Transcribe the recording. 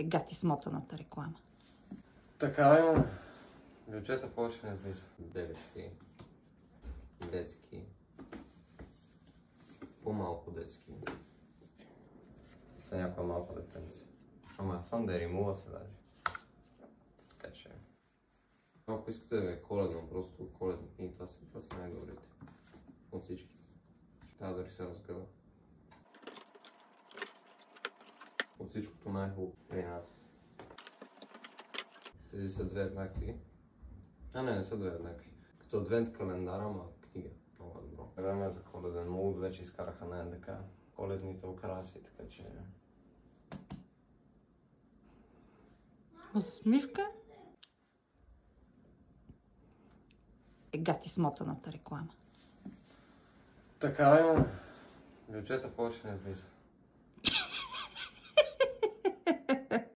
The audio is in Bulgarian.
Гати смотаната реклама. Така е, бюджета повече не влиза. Бебешки, детски, по-малко детски. За някоя малка детенце. Ама е фан да римува се даже. Така че... Ако искате да е коледно, просто коледни книги, това са най-добрите. От всичките. Ще трябва да се разгъва. От всичкото най-хубаво при нас. Тези са две еднакви. Не са две еднакви. Като адвент календар, ама книга. Много добро. Време за коледен мулт вече изкараха на НДК. Коледните украси, така че... Усмивка? Гати смотаната реклама. Така е, бюджета повече не влиза.